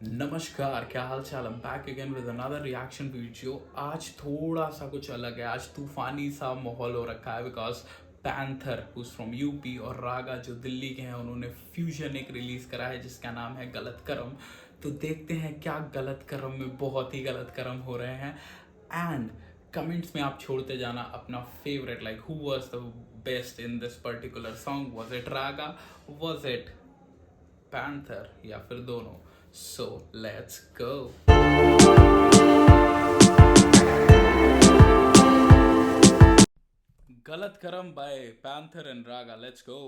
नमस्कार, क्या हाल चाल। I'm back again with another reaction video। आज थोड़ा सा कुछ अलग है, आज तूफानी सा माहौल हो रखा है because panther who's from UP और रागा जो दिल्ली के हैं उन्होंने फ्यूजन एक रिलीज करा है जिसका नाम है गलत करम। तो देखते हैं क्या गलत करम में बहुत ही गलत करम हो रहे हैं। एंड कमेंट्स में आप छोड़ते जाना अपना favourite, like who was the best in this particular song. Was it Raga, was it panther या फिर दोनों? So let's go। गलत करम by Panther and Raga, let's go।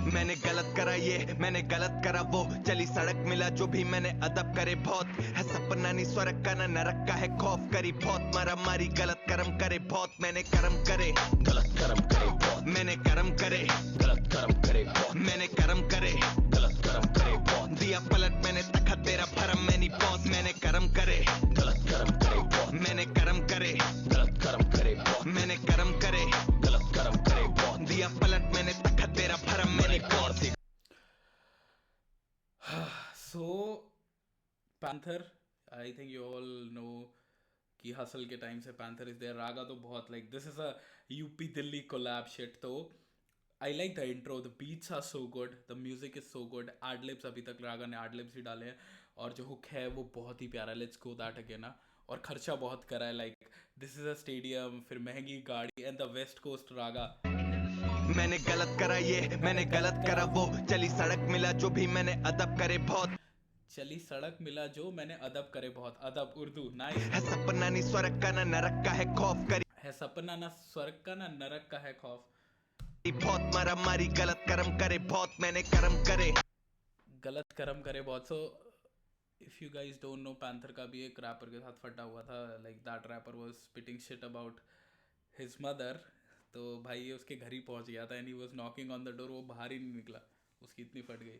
मैंने गलत करा ये, मैंने गलत करा वो, चली सड़क मिला जो भी मैंने अदब करे बहुत, है सपना नहीं स्वर्ग का ना नरक का है खौफ, करी बहुत मारा मारी गलत कर्म करे बहुत, मैंने कर्म करे गलत कर्म करे बहुत, मैंने कर्म करे गलत कर्म करे बहुत, मैंने कर्म करे गलत कर्म करे बहुत, दिया पलट मैंने तखा तेरा भरम मैं नहीं पहुंच, मैंने कर्म करे गलत कर्म करे बहुत, मैंने कर्म करे गलत कर्म करे बहुत, मैंने कर्म करे गलत कर्म करे बहुत, दिया पलट मैंने तखा तेरा भरम मैं नहीं पहुंच। So Panther, I think you all know कि हसल के टाइम से पैंथर इज देयर। रागा तो बहुत like this is a UP Delhi collab shit. तो I like the intro, the beats are so good, the music is so good. Adlibs अभी तक रागा ने एडलिप्स ही डाले हैं और जो हुक है वो बहुत ही प्यारा है। लेट्स गो दैट अगेन ना। और खर्चा बहुत करा है, like this is a stadium, फिर महंगी गाड़ी एंड द वेस्ट कोस्ट रागा। मैंने गलत करा ये, मैंने गलत करा वो, चली सड़क मिला जो भी मैंने अदब करे बहुत, चली सड़क मिला जो मैंने अदब करे बहुत। अदब उर्दू नाइस। है सपना नहीं स्वर्ग का ना नरक का है खौफ, करी है सपना ना स्वर्ग का ना नरक का है खौफ, बहुत मारा मारी गलत कर्म करे बहुत, मैंने कर्म करे गलत कर्म करे बहुत। So if you guys don't know, panther का भी एक रैपर के साथ फटा हुआ था, like that rapper was spitting shit about his mother. तो भाई ये उसके घर ही पहुंच गया था and he was knocking on the door, वो बाहर ही नहीं निकला, उसकी इतनी फट गई।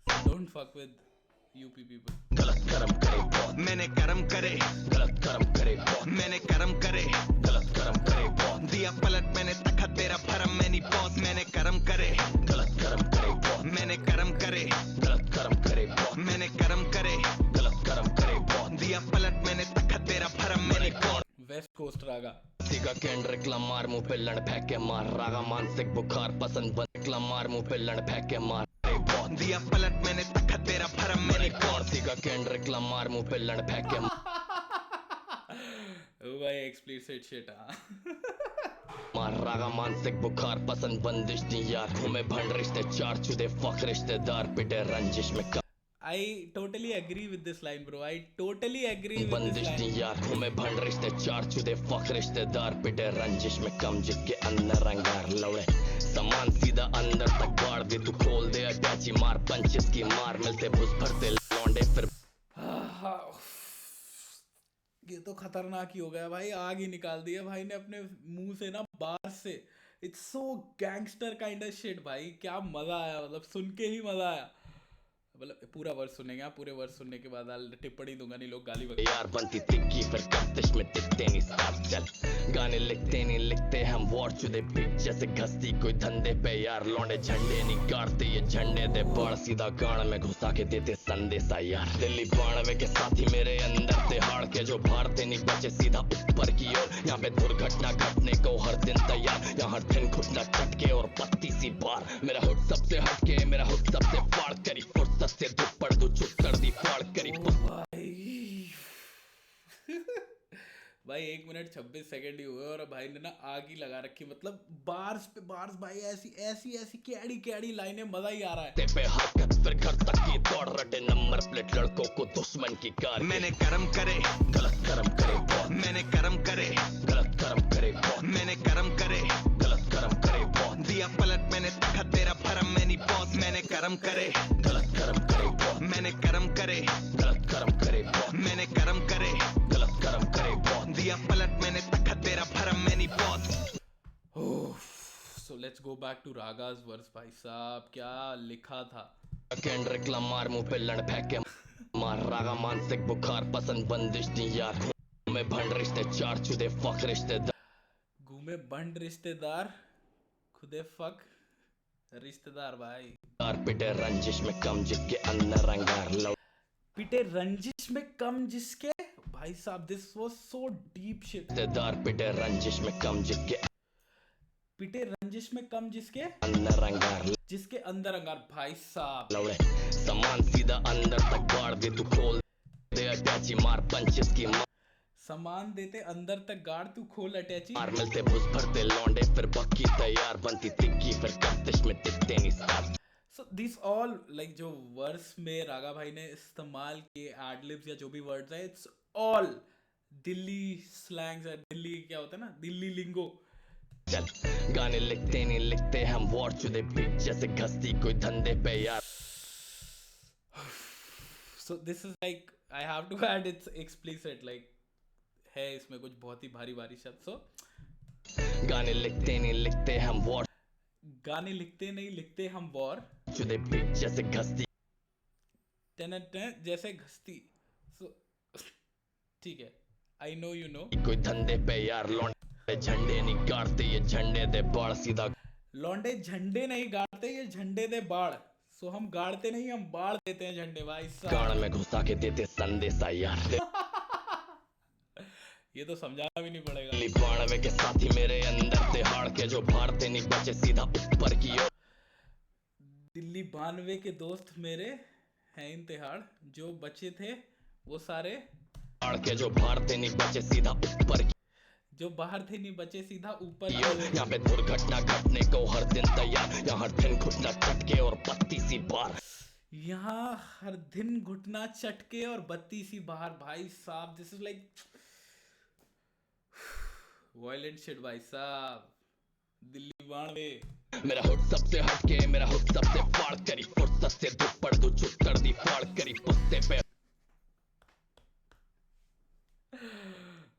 So don't fuck with UP people. गलत कर्म करे बहुत, मैंने कर्म करे गलत कर्म करे बहुत, मैंने कर्म करे गलत कर्म करे बहुत, दिया पलट मैंने तखा तेरा भरम मैं नहीं पहुंच, मैंने कर्म करे गलत कर्म करे बहुत, मैंने कर्म करे गलत कर्म करे बहुत, मैंने कर्म करे गलत कर्म करे बहुत, दिया पलट मैंने तखा तेरा भरम मैं नहीं पहुंच। वेस्ट कोस्ट रागा। सिगा केंड्रिक लमार मुंह पे लड़ फेंके मार, रागा मानसिक बुखार पसंद बन लमार मुंह पे लड़ फेंके मार, दिया पलट मैंने तखा तेरा भरम मैं नहीं पहुंच, सिगा केंड्रिक लमार मुंह पे लड़ फेंके भाई एक्सप्लिसिट शिट। मार, रागा मानसिक बुखार पसंद बंदिश दी यार, घूमे भंड रिश्ते चार चुदे फक रिश्तेदार पिटे रंजिश में I totally agree with this line, bro. I totally agree with this बंदिश दी line। यार, घूमे भंड रिश्ते चार चुदे फक रिश्तेदार पिटे रंजिश में कम जिसके अंदर रंगार लौड़े सामान सीधा अंदर तक गाड़ दे, तू खोल दे अटैची मार पंचिस की मार, मिलते भुस भरते लौंडे फिर ये तो खतरनाक ही हो गया भाई, आग ही निकाल दिया भाई ने अपने मुंह से ना, बार से। It's so gangster kind of shit भाई, क्या मजा आया, मतलब सुन के ही मजा आया। मतलब पूरा वर्ष सुनेंगे आप, पूरे वर्ष सुनने के बाद टिप्पणी दूंगा, नहीं लोग गाली वगैरह। यार बनती तिक्की फिर कस्तिश में टिकते नहीं साफ चल, गाने लिखते नहीं लिखते हम वॉर चुदे पिच जैसे घसती कोई धंधे पे यार, लौंडे झंडे नहीं गाड़ते ये झंडे दे बाढ़ सीधा गाड़ में घुसा के देते संदेशा यार, दिल्ली बाणवे के साथी मेरे अंदर ते हाड़ के जो भारते नहीं बचे सीधा ऊपर की ओर, यहाँ पे दुर्घटना घटने को हर दिन तैयार, यहाँ हर दिन घुटना चटके और बत्ती सी बार, मेरा हुड सबसे हटके मेरा हुड सबसे फाड़ करी फुर्सत से दुपड़ दो चुप कर दी फाड़ करी भाई भाई 1 मिनट 26 सेकंड ही हुए और भाई ने ना आग ही लगा रखी, मतलब बार्स पे बार्स भाई, ऐसी ऐसी ऐसी कैडी कैडी लाइनें, मजा ही आ रहा है। पे हरकत फिर घर तक की दौड़ रटे नंबर प्लेट लड़कों को दुश्मन की कार, मैंने कर्म करे गलत कर्म करे बहुत, मैंने कर्म करे गलत कर्म करे बहुत, मैंने कर्म करे गलत कर्म करे बहुत, दिया पलट मैंने तखा तेरा भरम मैं नहीं पहुंच, मैंने कर्म करे गलत कर्म करे बहुत, मैंने कर्म करे गलत कर्म करे बहुत, मैंने कर्म करे गलत कर्म करे बहुत, दिया पलट मैंने तखा तेरा भरम मैं नहीं पहुंच। So let's go back to Raga's verse. भाई साहब क्या लिखा था। केंड्रिक लमार मुंह पे लड़ फेंके मार, रागा मानसिक बुखार पसंद बंदिश दी यार, में भंड रिश्ते चार चुदे फक रिश्तेदार में बंड रिश्तेदार खुदे फक रिश्तेदार भाई। पिटे रंजिश में कम जिसके अंदर अंगार पिटे रंजिश में कम जिसके, भाई साहब this was so deep shit. लौटेदार पिटे रंजिश में कम जिसके पिटे रंजिश में कम जिसके अंदर अंगार जिसके अंदर अंगार, भाई साहब लौड़े सामान सीधा अंदर तक गाड़ दे तू खोल दे अटैची मार पंचिस की सामान देते अंदर तक गाड़ तू खोल अटैची मार मिलते बुझ भरते लौंडे फिर बक्की तैयार बनती तिक्की फिर कस्तिश में टिकते नहीं start. So this all like जो वर्स में रागा भाई ने इस्तेमाल किए एडलिब्स या जो भी वर्ड्स है, इट्स ऑल दिल्ली स्लैंग्स है। दिल्ली क्या होता है ना, दिल्ली लिंगो। चल गाने लिखते नहीं लिखते हम वॉर चुदे बीच जैसे घसती कोई धंधे पे यार। So this is like I have to add its explicit, like है इसमें कुछ बहुत ही भारी भारी शब्द। सो गाने लिखते नहीं लिखते हम वॉर गाने लिखते नहीं लिखते हम वॉर चुदे बीच जैसे घसती जैसे घसती। सो ठीक है, आई नो यू नो। कोई धंधे पे यार लौंडे झंडे नहीं गाड़ते ये झंडे दे बाढ़ सीधा लौंडे झंडे नहीं गाड़ते ये झंडे दे बाढ़। सो हम गाड़ते नहीं, हम बाढ़ देते हैं झंडे भाई साहब। गाड़ में घुसा के देते संदेशा यार। ये तो समझाना भी नहीं पड़ेगा। दिल्ली बाणवे के साथी मेरे अंदर तिहाड़ के जो भारते नहीं बचे सीधा ऊपर की ओर। दिल्ली 92 के दोस्त मेरे हैं इंतहाड़, जो बचे थे वो सारे तिहाड़ के जो भारते नहीं बचे सीधा ऊपर की जो बाहर थे नहीं बचे सीधा ऊपर की ओर। यहाँ पे दुर्घटना घटने को हर दिन तैयार, यहाँ हर दिन घुटना चटके और 32 बार। यहाँ हर दिन घुटना चटके और 32 बार, भाई साहब this is like violent shit भाई साहब। दिल्ली 92 मेरा हुड सबसे हटके मेरा हुड सबसे फाड़ करी फुर्सत से दुपड़ दो चुप कर दी फाड़ करी पुस्ते पे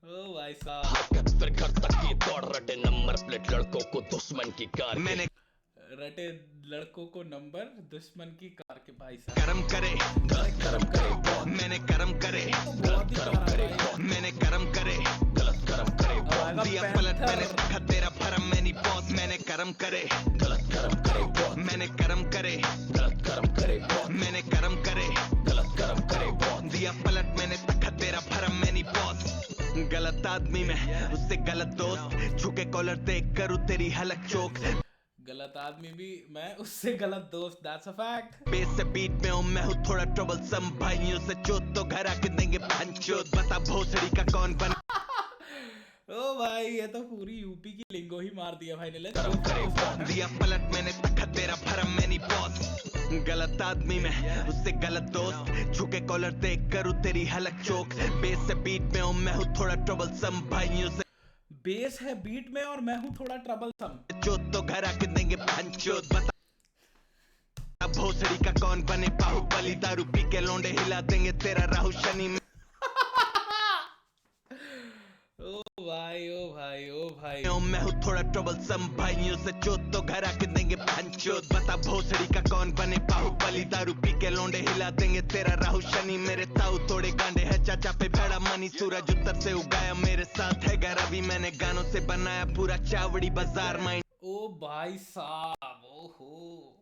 ओ भाई साहब। हरकत फिर घर तक की दौड़ रटे नंबर प्लेट लड़कों को दुश्मन की कार मैंने रटे लड़कों को नंबर दुश्मन की कार के, भाई साहब। कर्म करे गलत कर्म करे बहुत मैंने कर्म करे गलत कर्म करे मैंने कर्म करे गलत कर्म करे बहुत दिया पलट मैंने रखा तेरा भरम मैंने बॉस मैंने कर्म करे गलत कर्म करे बहुत मैंने कर्म करे गलत कर्म करे बहुत मैंने कर्म करे गलत कर्म करे बहुत दिया पलट मैंने तखा तेरा भरम मैंने बॉस गलत आदमी में उससे गलत दोस्त झुके कॉलर देख करूँ तेरी हलक चौक गलत आदमी भी मैं उससे गलत दोस्त, दैट्स अ फैक्ट। बेस से बीट में हूँ मैं हूँ थोड़ा ट्रबल सम भाइयों से चोट तो घर आके देंगे पंचोत बता भोसड़ी का कौन बन। ओ भाई ये तो पूरी यूपी की लिंगो ही मार दिया भाई ने। कर्म करे बहुत दिया पलट मैंने तखा तेरा भरम मैंने बॉस गलत आदमी में उससे गलत दोस्त झुके कॉलर देख करूँ तेरी हलक चौक बेस से बीट में हूँ मैं हूँ थोड़ा ट्रबल सम भाइयों से बेस है बीट में और मैं हूँ थोड़ा ट्रबल सम। चोट तो घर आके देंगे पंचोत बता भोसड़ी का कौन बने बाहुबली दारू पी के लौंडे हिला देंगे तेरा राहु शनि में। ओ भाई ओ भाई ओ भाई मैं हूँ थोड़ा ट्रबल सम भाइयों से चोट तो घर आके देंगे पंचोत बता भोसड़ी का कौन बने बाहुबली दारू पी के लौंडे हिला देंगे तेरा राहु शनि मेरे ताऊ थोड़े गांडे है चाचा पे भेड़ा मनी सूरज उत्तर से उगाया मेरे साथ है रवि मैंने गानों से बनाया पूरा चावड़ी बाजार माइंड। ओ भाई साहब ओहो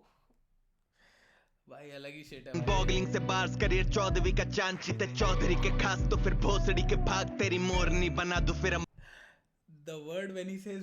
भाई अलग ही शेट है। बॉगलिंग से बार्स करियर 14वीं का चांद चीते चौधरी के खास तो फिर भोसड़ी के भाग तेरी मोरनी बना दो फिर हम। The word when he says,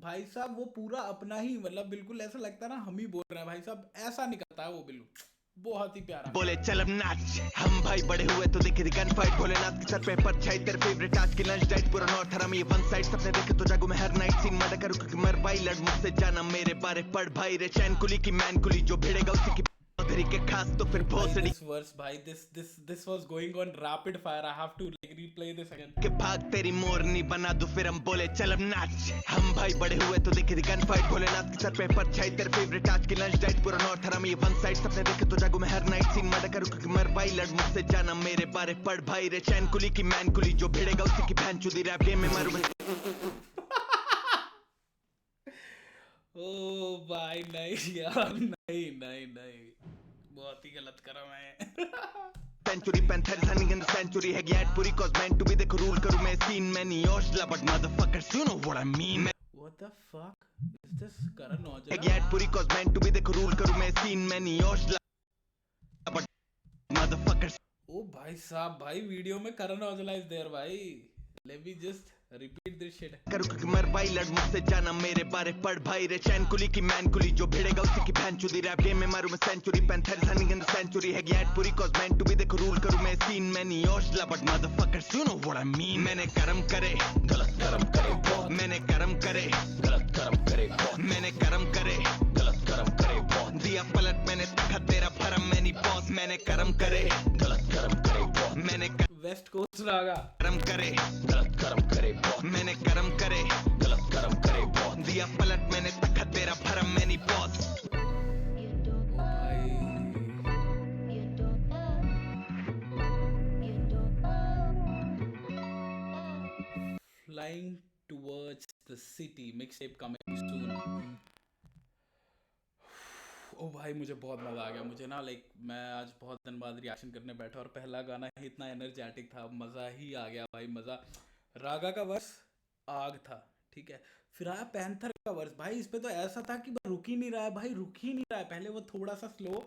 भाई साहब वो पूरा अपना ही मतलब बिल्कुल ऐसा लगता है ना हम ही बोल रहे हैं भाई साहब, ऐसा निकलता है वो बिल्कुल बहुत ही प्यारा। बोले चल अब नाच हम भाई बड़े हुए तो देखे थी गन फाइट भोलेनाथ के सर पे परछाई तेरे फेवरेट आज की लंच डाइट पूरा नॉर्थ हराम ये वन साइड सबने देखे तो जागू मैं हर नाइट सीन मर्डर करूं क्योंकि मर भाई लड़ मुझसे जाना मेरे बारे पढ़ भाई रे चैन कुली की मैन कुली जो भिड़ेगा उसी की चौधरी के खास तो फिर भोसड़ी This verse भाई this was going on rapid fire. I have to like replay this again. के भाग तेरी मोरनी बना दो फिर हम बोले चल अब नाच हम भाई बड़े हुए तो देखे थी गन फाइट भोलेनाथ के सर पे परछाई तेरे फेवरेट आज की लंच डाइट पूरा नॉर्थ हराम ये वन साइड सबने देखे तो जागू मैं हर नाइट सीन मर्डर करूं क्योंकि मर भाई लड़ मुझसे जाना मेरे बारे पढ़ भाई रे चैन कुली की मैन कुली जो भिड़ेगा उसी की बहन चुदी रैप गेम में मारू ओ भाई नहीं यार नहीं नहीं नहीं बहुत ही गलत करा मैं। Century Panther running in the century है गैट पूरी कॉज meant to be देखो रूल करूं मैं सीन में नहीं Aujla but motherfuckers you know what I mean What the fuck is this? Karan Aujla? गैट पूरी कॉज meant to be देखो रूल करूं मैं सीन में नहीं ओशला बट मदरफकर्स ओ भाई साहब, भाई वीडियो में करण औजला इज देयर भाई. Let me just repeat this shit. करूं क्योंकि मर भाई लड़ मुझसे जाना मेरे बारे पढ़ भाई रे चैन कुली की मैन कुली जो भिड़ेगा उसी की बहन चुदी रैप गेम में मारूं मैं century Panther running in the century है गैट पूरी कॉज meant to be देखो रूल करूं मैं सीन में नहीं Aujla but motherfuckers you know what I mean मैंने कर्म करे गलत कर्म करे बहुत मैंने कर्म करे गलत कर्म करे बहुत मैंने कर्म करे गलत कर्म करे बहुत दिया पलट मैंने तखत तेरा भरम मैंने बॉस मैंने कर्म करे गलत कर्म करे बहुत मैंने वेस्ट कोस्ट रागा. कर्म करे गलत कर्म करे बहुत मैंने कर्म करे गलत कर्म करे बहुत दिया पलट मैंने तखत तेरा भरम मैंने बॉस ओ भाई. Flying towards the city mixtape coming soon. ओ भाई, मुझे बहुत मज़ा आ गया. मुझे ना मैं आज बहुत दिन बाद रिएक्शन करने बैठा और पहला गाना ही इतना एनर्जेटिक था, मज़ा ही आ गया भाई, मज़ा. रागा का वर्स आग था, ठीक है. फिर आया पैंथर का वर्स. भाई इस पे तो ऐसा था कि रुक ही नहीं रहा है भाई, रुक ही नहीं रहा है. पहले वो थोड़ा सा स्लो,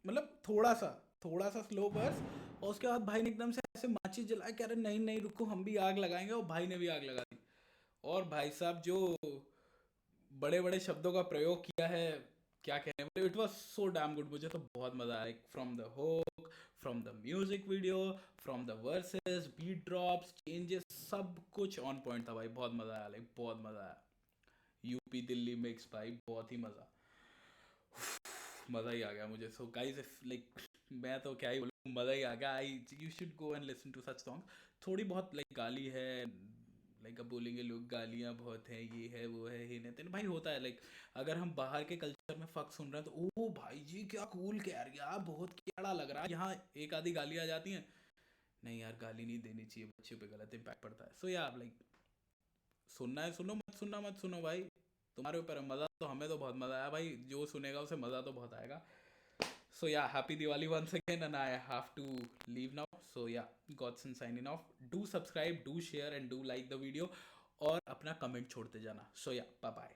मतलब थोड़ा सा स्लो वर्स, और उसके बाद भाई ने एकदम से ऐसे माचिस जलाया कि अरे नहीं नहीं रुको, हम भी आग लगाएंगे. और भाई ने भी आग लगा दी. और भाई साहब जो बड़े बड़े शब्दों का प्रयोग किया है, क्या कहने, मतलब it was so damn good. मुझे तो बहुत मजा आया. From the hook, from the music video, from the verses, beat drops, changes, सब कुछ ऑन पॉइंट था भाई. बहुत मजा आया, बहुत मजा आया. यूपी दिल्ली मिक्स भाई, बहुत ही मजा ही आ गया मुझे. सो गाइस, मैं तो क्या ही बोलूं, मजा ही आ गया. You should go and listen to such song. थोड़ी बहुत गाली है, अब बोलेंगे लोग गालियाँ बहुत हैं, ये है वो है, ही नहीं भाई, होता है. अगर हम बाहर के कल्चर में फक सुन रहे हैं तो ओ भाई जी क्या कूल कह रही है, बहुत कीड़ा लग रहा है. यहाँ एक आधी गाली आ जाती हैं, नहीं यार गाली नहीं देनी चाहिए, बच्चे पे गलत इम्पैक्ट पड़ता है. सो यार सुनना है सुनो, मत सुनो भाई, तुम्हारे ऊपर है. मज़ा तो हमें तो बहुत मज़ा आया भाई, जो सुनेगा उसे मज़ा तो बहुत आएगा. So yeah, happy Diwali once again, and I have to leave now. So yeah, Godson signing off. Do subscribe, do share and do like the video, और अपना कमेंट छोड़ते जाना. So yeah, bye bye.